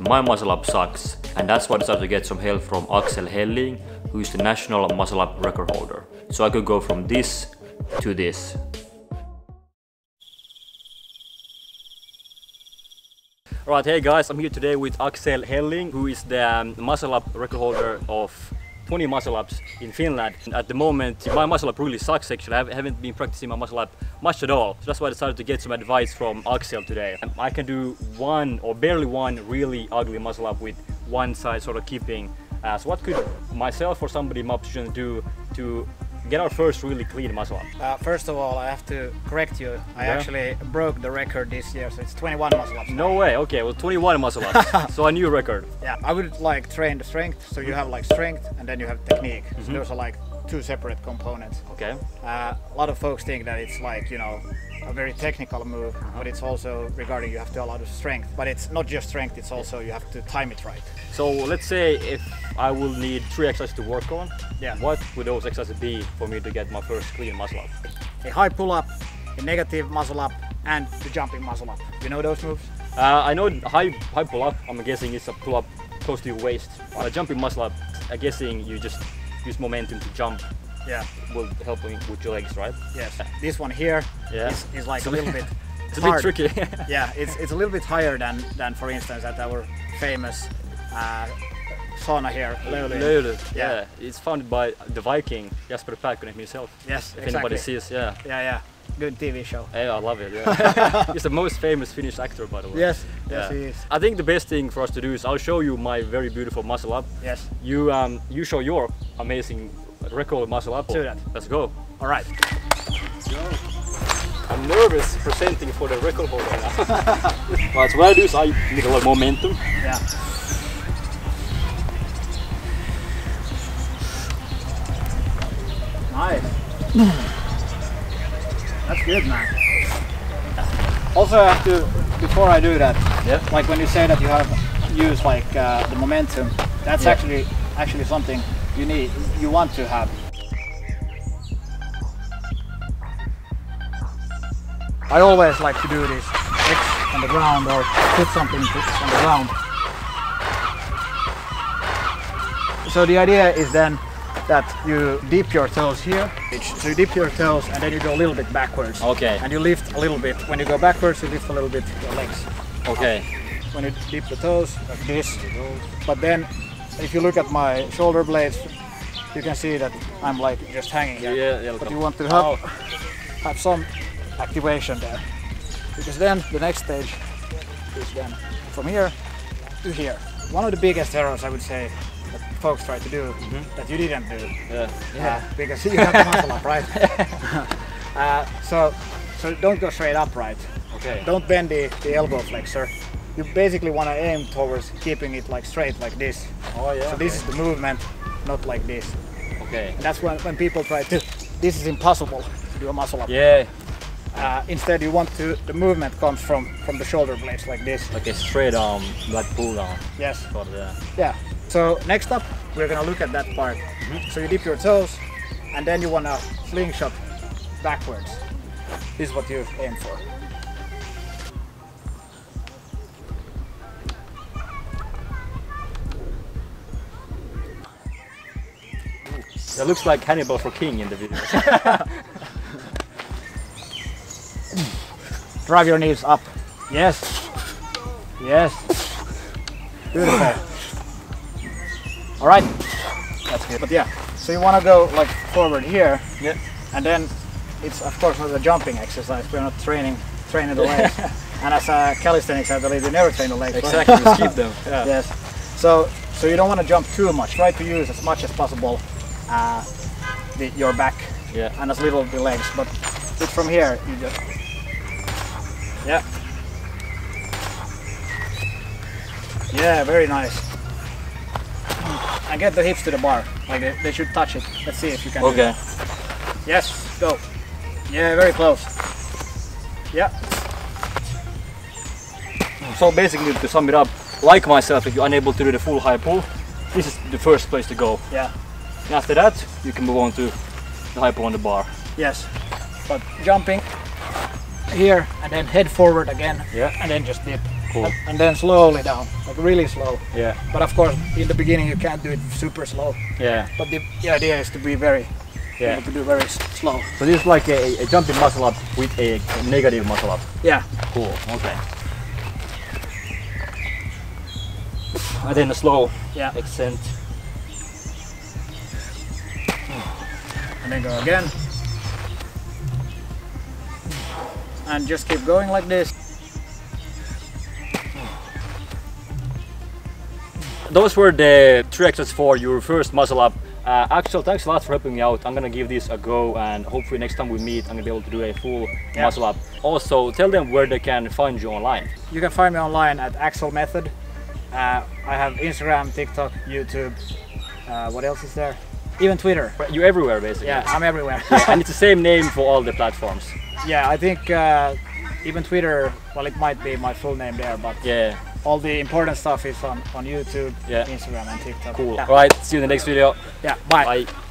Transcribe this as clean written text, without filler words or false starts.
my muscle up sucks, and that's why I decided to get some help from Axel Helling, who is the national muscle up record holder. So I could go from this to this. Alright, hey guys, I'm here today with Axel Helling, who is the muscle up record holder of 20 muscle ups in Finland. At the moment, my muscle up really sucks actually. I haven't been practicing my muscle up much at all. So that's why I decided to get some advice from Axel today. I can do one or barely one really ugly muscle up with one side sort of keeping. So what could myself or somebody in my position do to get our first really clean muscle up? First of all, I have to correct you. I actually broke the record this year, so it's 21 muscle ups. No way, okay, well 21 muscle ups, so a new record. Yeah, I would like train the strength, so you have like strength and then you have technique. So those are like two separate components. Okay. A lot of folks think that it's like, you know, a very technical move, but it's also regarding you have to allow the strength. But it's not just strength, it's also you have to time it right. So let's say if I will need 3 exercises to work on, what would those exercises be for me to get my first clean muscle up? A high pull-up, a negative muscle up, and the jumping muscle up. You know those moves? I know high pull-up, I'm guessing it's a pull-up close to your waist. A jumping muscle up, I'm guessing you just use momentum to jump. Yeah. Will help with your legs, right? Yes. This one here is like a little bit it's hard. a bit tricky. Yeah, it's a little bit higher than for instance at our famous sauna here, Lööly. Yeah, it's founded by the Viking Jasper Pääkkönen himself. Yes, if anybody sees, yeah, good TV show. Yeah, I love it. Yeah. He's the most famous Finnish actor, by the way. Yes, yes, he is. I think the best thing for us to do is I'll show you my very beautiful muscle up. Yes. You show your amazing record muscle up. Do that. Let's go. All right. I'm nervous presenting for the record holder now. Right, so what I do is I need a lot of momentum. Yeah. Nice. That's good, man. Also, I have to, before I do that, like when you say that you have used like the momentum, that's actually something you want to have. I always like to do this X on the ground or put something on the ground. So the idea is then that you dip your toes here. So you dip your toes and then you go a little bit backwards. Okay. And you lift a little bit. When you go backwards, you lift a little bit your legs. Okay. Up. When you dip the toes like this. But then if you look at my shoulder blades, you can see that I'm like just hanging here. Yeah. But you want to have some activation there. Because then the next stage is then from here to here. One of the biggest errors I would say that folks try to do that you didn't do. Because you have the muscle up, right? So don't go straight upright. Okay. Don't bend the elbow flexor. You basically want to aim towards keeping it like straight like this. Oh yeah. So this is the movement, not like this. Okay. And that's when people try to, this is impossible to do a muscle up. Yeah. Instead you want to, the movement comes from the shoulder blades like this. Like a straight arm, like pull down. Yes. Sort of, Yeah. So next up, we're gonna look at that part. So you dip your toes, and then you wanna slingshot backwards. This is what you aim for. That looks like Hannibal for King in the video. Drive your knees up. Yes. Yes. Beautiful. All right. That's good. But yeah, so you want to go like forward here. Yeah. And then it's of course not a jumping exercise. We're not training the legs. And as calisthenics, I believe you never train the legs. Exactly. Just keep them. Yeah. Yes. So you don't want to jump too much. Try to use as much as possible your back and as little the legs. But it's from here you just Yeah, very nice. And get the hips to the bar, like they should touch it. Let's see if you can. Okay. Yes, go. Yeah, very close. Yeah. So basically, to sum it up, like myself, if you're unable to do the full high pull, this is the first place to go. Yeah. And after that, you can move on to the high pull on the bar. Yes. But jumping here and then head forward again. Yeah. And then just dip. Cool. And then slowly down, like really slow. Yeah. But of course, in the beginning you can't do it super slow. Yeah. But the idea is to be very, able to do very slow. So this is like a jumping muscle up with a negative muscle up. Yeah. Cool. Okay. And then a slow extend. And then go again. And just keep going like this. Those were the 3 exercises for your first muscle up. Axel, thanks a lot for helping me out. I'm gonna give this a go, and hopefully next time we meet I'm gonna be able to do a full muscle up. Also, tell them where they can find you online. You can find me online at Axel Method. I have Instagram, TikTok, YouTube. What else is there? Even Twitter. You're everywhere basically. Yeah, I'm everywhere. And it's the same name for all the platforms. Yeah, I think even Twitter, well, it might be my full name there, but all the important stuff is on YouTube, Instagram and TikTok. Cool. Yeah. Alright, see you in the next video. Yeah, bye. Bye.